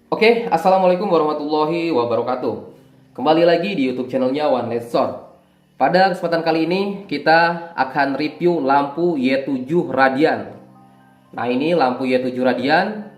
Oke, assalamualaikum warahmatullahi wabarakatuh. Kembali lagi di YouTube channelnya One Lesson. Pada kesempatan kali ini kita akan review lampu Y7 Radian. Nah, ini lampu Y7 Radian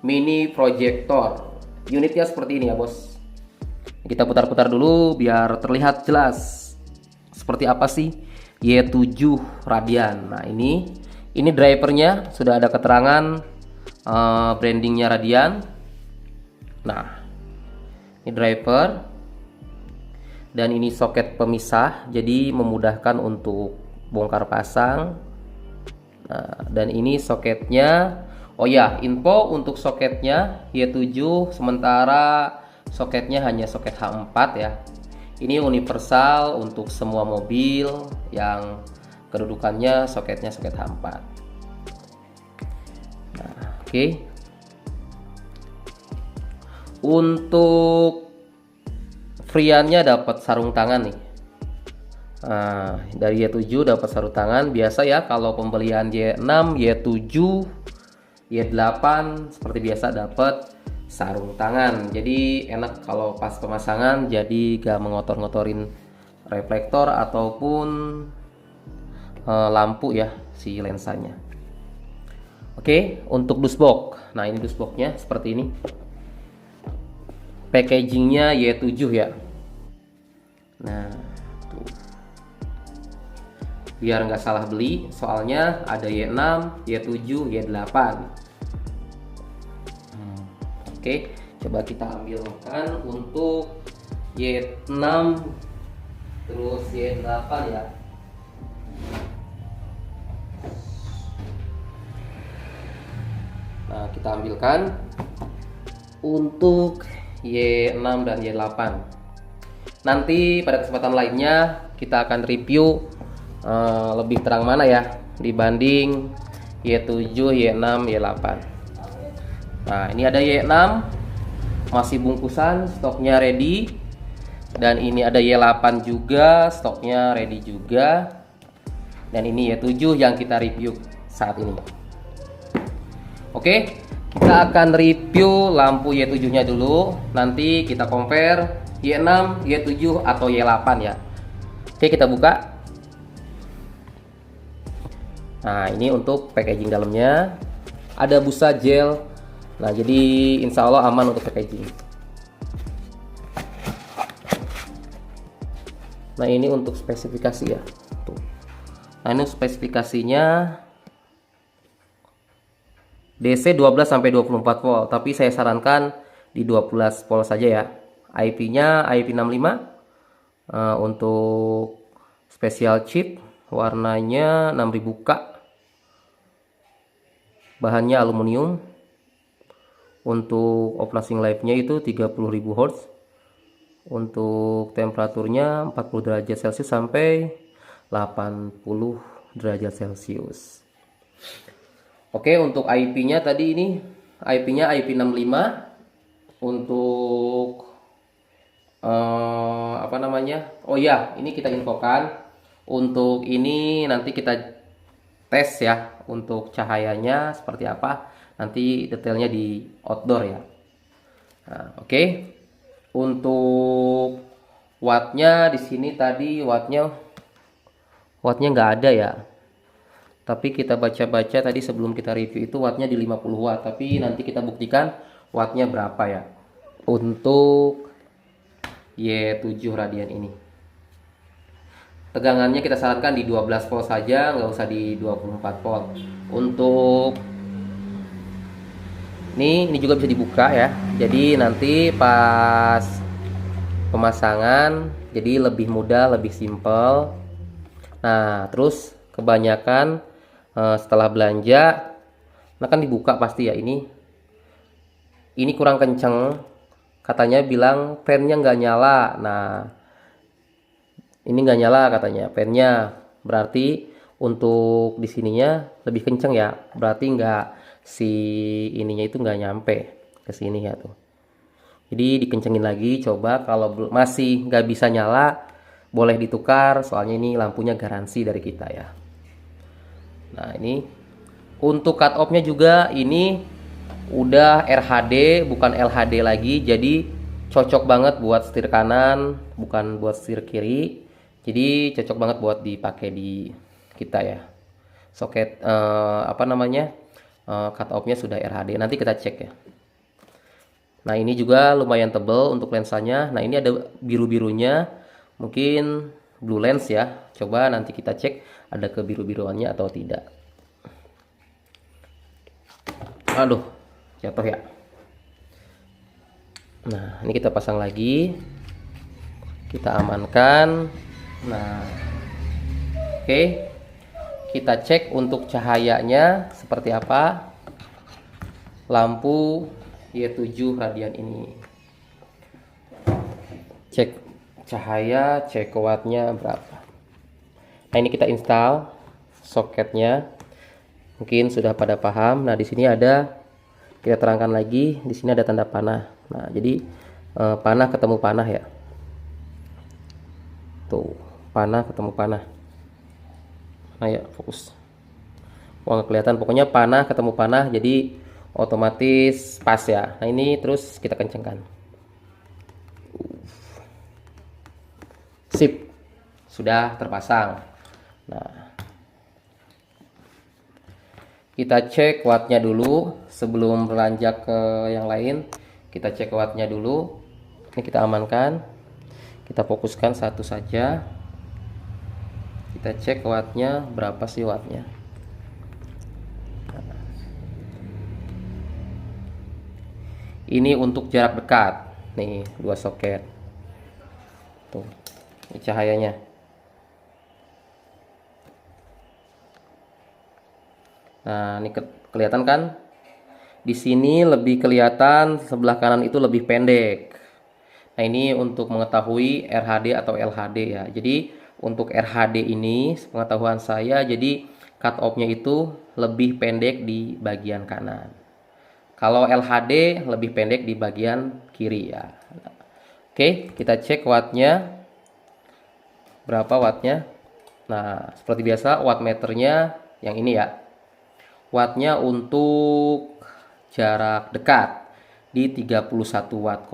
mini projector. Unitnya seperti ini ya, bos. Kita putar-putar dulu biar terlihat jelas seperti apa sih Y7 Radian. Nah, ini drivernya sudah ada keterangan brandingnya Radian. Nah, ini driver dan ini soket pemisah, jadi memudahkan untuk bongkar pasang. Nah, dan ini soketnya. Oh ya, info untuk soketnya Y7 sementara soketnya hanya soket H4 ya. Ini universal untuk semua mobil yang kedudukannya soketnya soket H4. Nah, oke. Untuk freeannya dapat sarung tangan nih. Nah, dari Y7 dapat sarung tangan. Biasa ya kalau pembelian Y6, Y7, Y8 seperti biasa dapat sarung tangan. Jadi enak kalau pas pemasangan, jadi gak mengotor-ngotorin reflektor ataupun lampu ya si lensanya. Oke, untuk dusbox. Nah, ini dusboxnya seperti ini. Packagingnya Y7 ya. Nah, tuh. Biar nggak salah beli, soalnya ada Y6, Y7, Y8. Oke, coba kita ambilkan untuk Y6 terus Y8 ya. Nah, kita ambilkan untuk Y6 dan Y8. Nanti pada kesempatan lainnya kita akan review lebih terang mana ya dibanding Y7, Y6, Y8. Nah, ini ada Y6 masih bungkusan, stoknya ready. Dan ini ada Y8 juga, stoknya ready juga. Dan ini Y7 yang kita review saat ini. Oke, kita akan review lampu Y7 nya dulu. Nanti kita compare Y6, Y7 atau Y8 ya. Oke, kita buka. Nah, ini untuk packaging dalamnya. Ada busa gel. Nah, jadi insya Allah aman untuk packaging. Nah, ini untuk spesifikasi ya. Tuh. Nah, ini spesifikasinya DC 12 sampai 24 volt, tapi saya sarankan di 12 volt saja ya. IP-nya IP65 untuk special chip, warnanya 6000K. Bahannya aluminium. Untuk operating life-nya itu 30.000 Hz. Untuk temperaturnya 40 derajat Celcius sampai 80 derajat Celcius. Oke, untuk IP-nya tadi ini IP-nya IP65 untuk apa namanya? Oh ya, ini kita infokan. Untuk ini nanti kita tes ya untuk cahayanya seperti apa. Nanti detailnya di outdoor ya. Nah, oke. Untuk wattnya di sini tadi wattnya nggak ada ya. Tapi kita baca-baca tadi sebelum kita review itu wattnya di 50 watt. Tapi nanti kita buktikan wattnya berapa ya untuk Y7 Radian ini. Tegangannya kita sarankan di 12 volt saja, nggak usah di 24 volt. Untuk ini juga bisa dibuka ya. Jadi nanti pas pemasangan jadi lebih mudah, lebih simple. Nah, terus kebanyakan setelah belanja, nah kan dibuka pasti ya ini kurang kenceng, katanya bilang fan-nya nggak nyala. Nah, ini nggak nyala katanya fan-nya, berarti untuk di sininya lebih kenceng ya, berarti nggak si ininya itu nggak nyampe ke sini ya tuh. Jadi dikencengin lagi, coba kalau masih nggak bisa nyala boleh ditukar, soalnya ini lampunya garansi dari kita ya. Nah, ini untuk cut off-nya juga ini udah RHD bukan LHD lagi, jadi cocok banget buat setir kanan, bukan buat setir kiri. Jadi cocok banget buat dipakai di kita ya. Soket apa namanya? Cut off-nya sudah RHD. Nanti kita cek ya. Nah, ini juga lumayan tebal untuk lensanya. Nah, ini ada biru-birunya. Mungkin blue lens ya. Coba nanti kita cek ada kebiru-biruannya atau tidak. Aduh, jatuh ya. Nah, ini kita pasang lagi. Kita amankan. Nah, oke. Kita cek untuk cahayanya seperti apa. Lampu Y7 radian ini. Cek cahaya, cek wattnya berapa. Nah, ini kita install soketnya. Mungkin sudah pada paham. Nah, di sini ada, kita terangkan lagi, di sini ada tanda panah. Nah, jadi panah ketemu panah ya. Tuh, panah ketemu panah. Nah ya, fokus. Wah, nggak kelihatan. Pokoknya panah ketemu panah, jadi otomatis pas ya. Nah, ini terus kita kencengkan. Sip, sudah terpasang. Nah, kita cek wattnya dulu sebelum beranjak ke yang lain. Kita cek wattnya dulu. Ini kita amankan. Kita fokuskan satu saja. Kita cek wattnya berapa sih wattnya. Ini untuk jarak dekat. Nih, 2 soket. Tuh, ini cahayanya. Nah, ini kelihatan kan? Di sini lebih kelihatan, sebelah kanan itu lebih pendek. Nah, ini untuk mengetahui RHD atau LHD ya. Jadi untuk RHD ini, pengetahuan saya, jadi cut off-nya itu lebih pendek di bagian kanan. Kalau LHD lebih pendek di bagian kiri ya. Oke, kita cek wattnya. Berapa wattnya? Nah, seperti biasa wattmeternya yang ini ya. Wattnya untuk jarak dekat di 31 watt,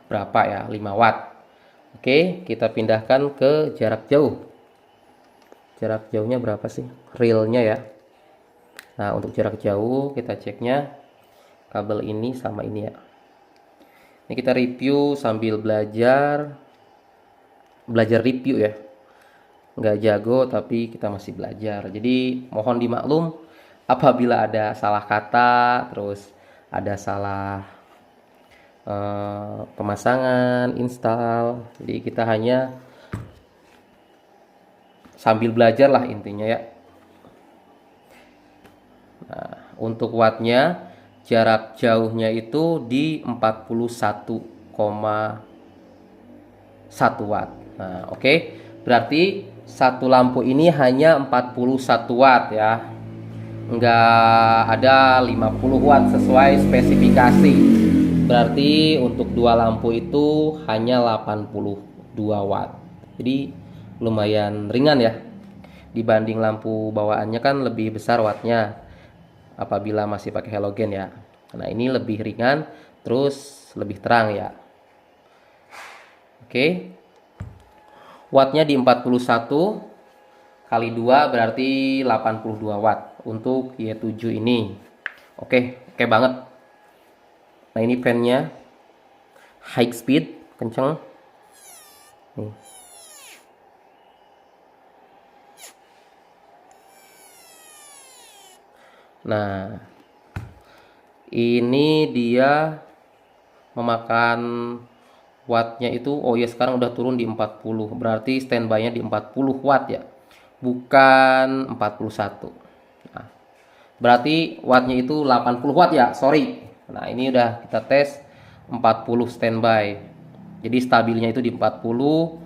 berapa ya? 5 watt. Oke, kita pindahkan ke jarak jauh. Jarak jauhnya berapa sih? Realnya ya. Nah, untuk jarak jauh kita ceknya kabel ini sama ini ya. Ini kita review sambil belajar review ya. Nggak jago tapi kita masih belajar. Jadi mohon dimaklum apabila ada salah kata, terus ada salah pemasangan, install. Jadi kita hanya sambil belajar lah intinya ya. Nah, untuk wattnya, jarak jauhnya itu di 41,1 watt. Nah, oke. Berarti satu lampu ini hanya 41 watt ya. Enggak ada 50 watt sesuai spesifikasi. Berarti untuk 2 lampu itu hanya 82 watt. Jadi lumayan ringan ya. Dibanding lampu bawaannya kan lebih besar wattnya apabila masih pakai halogen ya. Nah, ini lebih ringan terus lebih terang ya. Oke. Wattnya di 41 kali 2 berarti 82 watt untuk Y7 ini. Oke banget. Nah, ini fan-nya high speed, kenceng. Nih. Nah, ini dia memakan wattnya itu, oh ya sekarang udah turun di 40. Berarti standby-nya di 40 watt ya. Bukan 41. Nah, berarti wattnya itu 80 watt ya, sorry. Nah, ini udah kita tes 40 standby. Jadi stabilnya itu di 40.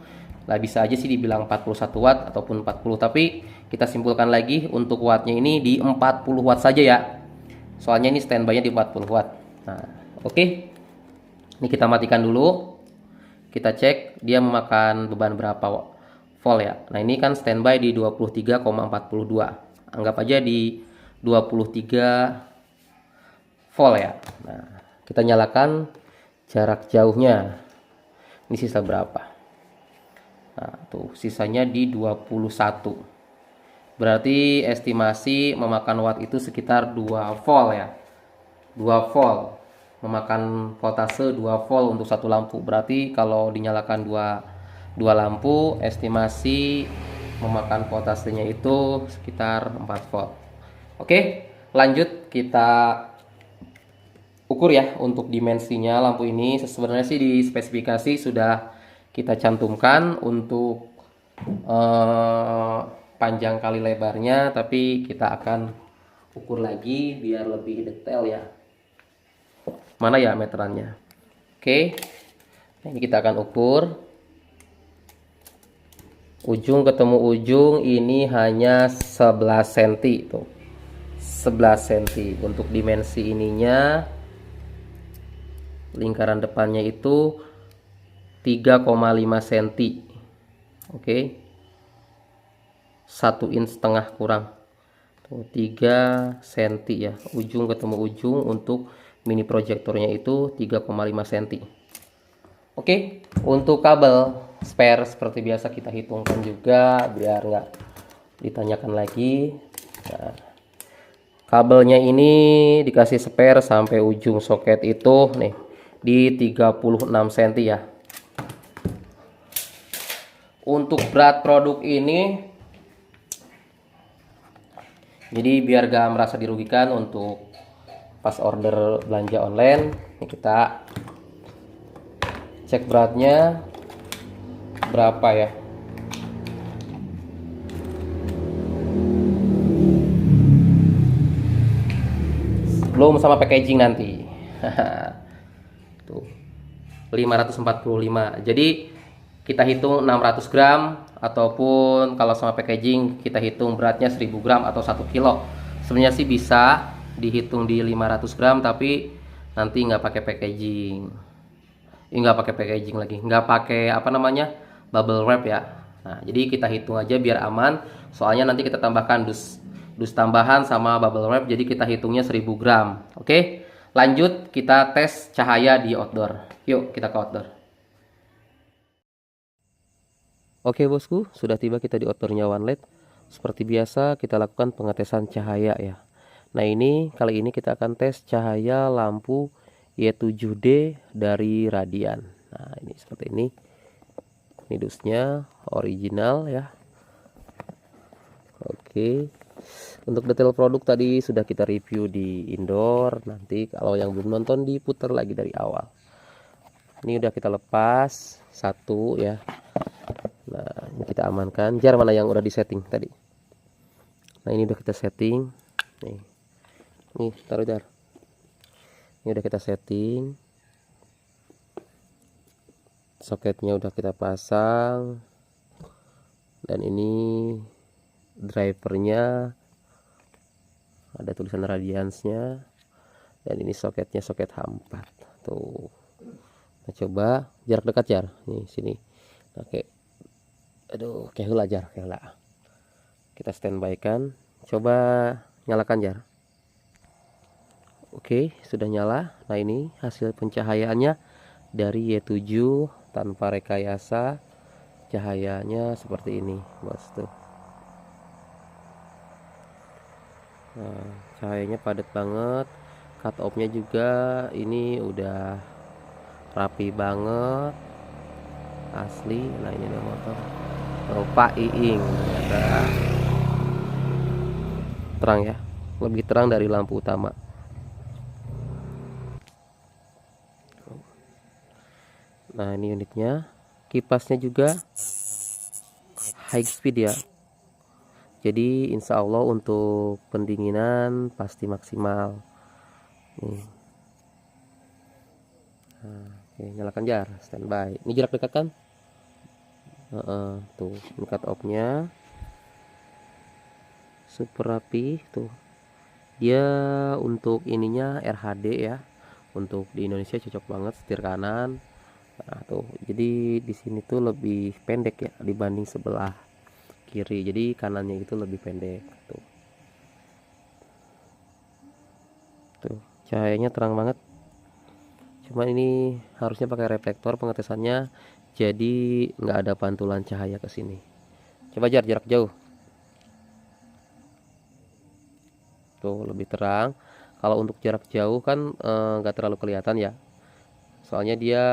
Lah bisa aja sih dibilang 41 watt ataupun 40, tapi kita simpulkan lagi untuk wattnya ini di 40 watt saja ya. Soalnya ini standby-nya di 40 watt. Nah, oke. Ini kita matikan dulu. Kita cek dia memakan beban berapa volt ya. Nah, ini kan standby di 23,42. Anggap aja di 23 volt ya. Nah, kita nyalakan jarak jauhnya. Ini sisa berapa? Nah, tuh sisanya di 21. Berarti estimasi memakan watt itu sekitar 2 volt ya. 2 volt. Memakan voltase 2 volt untuk satu lampu. Berarti kalau dinyalakan dua lampu, estimasi memakan voltasenya itu sekitar 4 volt. Oke, lanjut kita ukur ya untuk dimensinya lampu ini. Sebenarnya sih di spesifikasi sudah kita cantumkan untuk panjang kali lebarnya, tapi kita akan ukur lagi biar lebih detail ya. Mana ya meterannya? Oke, ini kita akan ukur. Ujung ketemu ujung ini hanya 11 cm tuh. 11 cm untuk dimensi ininya. Lingkaran depannya itu 3,5 cm. Oke. 1,5 inch kurang. Tuh, 3 cm ya. Ujung ketemu ujung untuk mini proyektornya itu 3,5 cm. Oke, untuk kabel spare seperti biasa kita hitungkan juga biar nggak ditanyakan lagi. Nah, kabelnya ini dikasih spare sampai ujung soket itu nih di 36 cm ya. Untuk berat produk ini, jadi biar gak merasa dirugikan untuk pas order belanja online, ini kita cek beratnya berapa ya. Belum sama packaging nanti. Tuh 545. Jadi kita hitung 600 gram ataupun kalau sama packaging kita hitung beratnya 1000 gram atau 1 kilo. Sebenarnya sih bisa dihitung di 500 gram tapi nanti nggak pakai packaging. Nggak pakai packaging lagi, nggak pakai apa namanya bubble wrap ya. Nah, jadi kita hitung aja biar aman. Soalnya nanti kita tambahkan dus tambahan sama bubble wrap, jadi kita hitungnya 1000 gram. Oke, lanjut kita tes cahaya di outdoor. Yuk kita ke outdoor. Oke bosku, sudah tiba kita di outdoornya OneLED. Seperti biasa kita lakukan pengetesan cahaya ya. Nah ini kali ini kita akan tes cahaya lampu Y7D dari Radian. Nah ini seperti ini. Ini dusnya original ya. Oke. Untuk detail produk tadi sudah kita review di indoor. Nanti kalau yang belum nonton diputar lagi dari awal. Ini udah kita lepas satu ya. Nah ini kita amankan. Jar mana yang udah disetting tadi? Nah ini udah kita setting. Nih taruh jar. Ini udah kita setting. Soketnya udah kita pasang. Dan ini drivernya ada tulisan Radiance-nya. Dan ini soketnya soket H4. Tuh. Nah, coba jarak dekat jar. Nih sini. Oke. Aduh, kayak jar, kayak. Kita standby kan. Coba nyalakan jar. Oke, sudah nyala. Nah, ini hasil pencahayaannya dari Y7 tanpa rekayasa. Cahayanya seperti ini, bos tuh. Nah, cahayanya padat banget. Cut off-nya juga ini udah rapi banget. Asli. Nah, ini ada motor. Oh, Pak Iing ternyata. Terang ya. Lebih terang dari lampu utama. Nah ini unitnya, kipasnya juga high speed ya. Jadi insya Allah untuk pendinginan pasti maksimal. Nih. Nah, oke, nyalakan jar, standby. Ini jarak dekat kan? Tuh, ini cut off-nya super rapi tuh. Dia untuk ininya RHD ya. Untuk di Indonesia cocok banget setir kanan. Nah, tuh. Jadi di sini tuh lebih pendek ya dibanding sebelah kiri. Jadi kanannya itu lebih pendek tuh. Tuh, Cahayanya terang banget. Cuman ini harusnya pakai reflektor pengetesannya, jadi nggak ada pantulan cahaya ke sini. Coba jarak jauh. Tuh lebih terang. Kalau untuk jarak jauh kan nggak terlalu kelihatan ya. Soalnya dia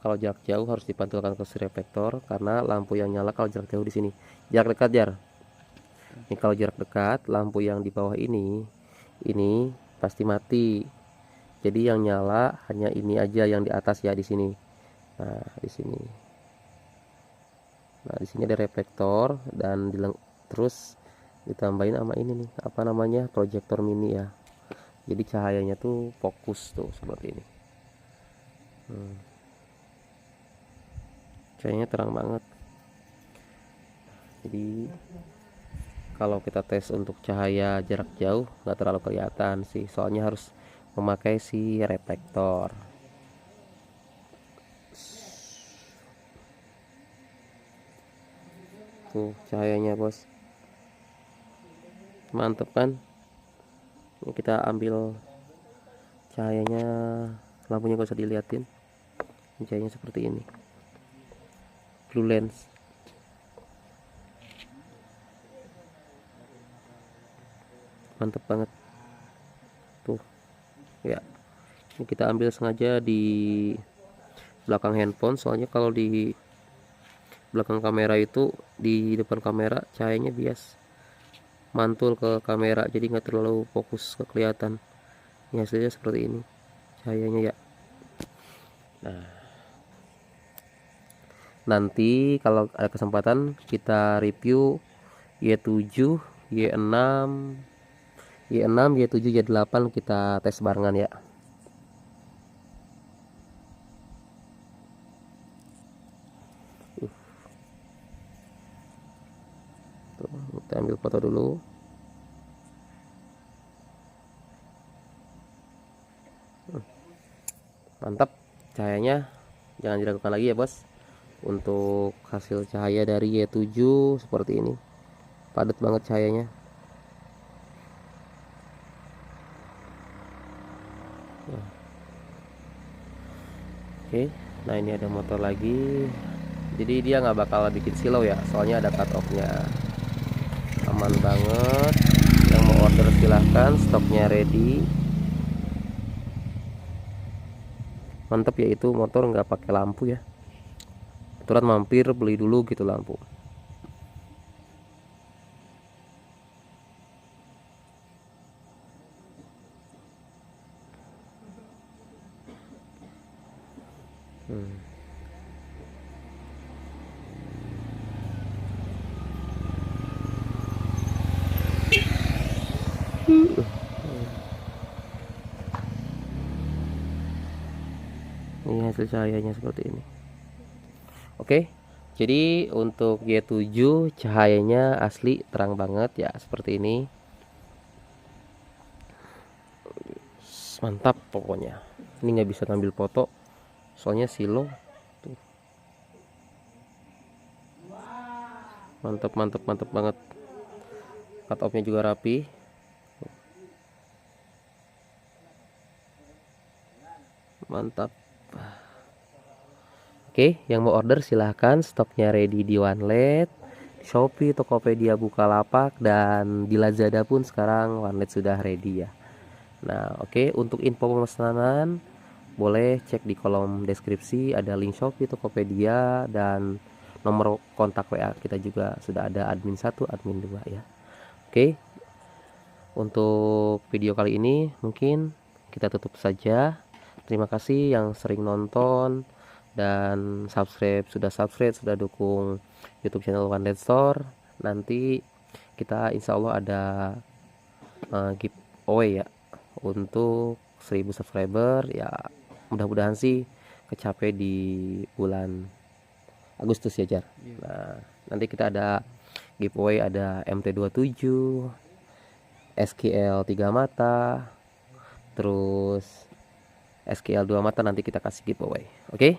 kalau jarak jauh harus dipantulkan ke si reflektor karena lampu yang nyala kalau jarak jauh di sini. Jarak dekat jar. Ini kalau jarak dekat lampu yang di bawah ini pasti mati. Jadi yang nyala hanya ini aja yang di atas ya di sini. Nah, di sini. Nah, di sini ada reflektor dan terus ditambahin sama ini nih, apa namanya? Proyektor mini ya. Jadi cahayanya tuh fokus tuh seperti ini. Cahayanya terang banget. Jadi kalau kita tes untuk cahaya jarak jauh nggak terlalu kelihatan sih, soalnya harus memakai si reflektor. Tuh cahayanya bos, mantep kan. Ini kita ambil cahayanya, lampunya gak usah diliatin. Cahayanya seperti ini, blue lens. Mantep banget tuh ya. Ini kita ambil sengaja di belakang handphone, soalnya kalau di belakang kamera itu, di depan kamera cahayanya bias mantul ke kamera, jadi nggak terlalu fokus ke kelihatan. Ini hasilnya seperti ini cahayanya ya. Nah, nanti kalau ada kesempatan kita review Y7, Y6, Y6, Y7, Y8 kita tes barengan ya. Tuh, kita ambil foto dulu. Mantap cahayanya, jangan diragukan lagi ya bos. Untuk hasil cahaya dari Y7 seperti ini, padat banget cahayanya. Oke, nah ini ada motor lagi, jadi dia nggak bakal bikin silau ya, soalnya ada cut off nya. Aman banget. Yang mau order silahkan, stoknya ready. Mantap ya, itu motor nggak pakai lampu ya, aturan mampir beli dulu gitu lampu. Ini hasil cahayanya seperti ini. Oke, jadi untuk Y7 cahayanya asli terang banget ya, seperti ini. Mantap pokoknya. Ini nggak bisa ngambil foto soalnya silo tuh. Mantap mantap mantap banget. Cut off-nya juga rapi. Mantap. Oke, yang mau order silahkan, stoknya ready di OneLed, Shopee, Tokopedia, Bukalapak, dan di Lazada pun sekarang OneLed sudah ready ya. Nah, oke, untuk info pemesanan boleh cek di kolom deskripsi, ada link Shopee, Tokopedia, dan nomor kontak WA kita juga sudah ada, admin 1, admin 2 ya. Oke, untuk video kali ini mungkin kita tutup saja. Terima kasih yang sering nonton dan sudah subscribe, sudah dukung YouTube channel OneLed Store. Nanti kita insya Allah ada giveaway ya untuk 1000 subscriber ya. Mudah-mudahan sih kecapai di bulan Agustus ya Jar. Nah, nanti kita ada giveaway, ada MT27, SKL 3 mata, terus SKL 2 mata, nanti kita kasih giveaway. Oke,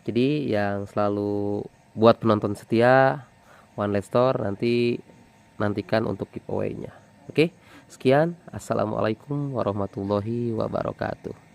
jadi yang selalu buat penonton setia OneLed Store, nantikan untuk giveaway-nya. Oke, Sekian, assalamualaikum warahmatullahi wabarakatuh.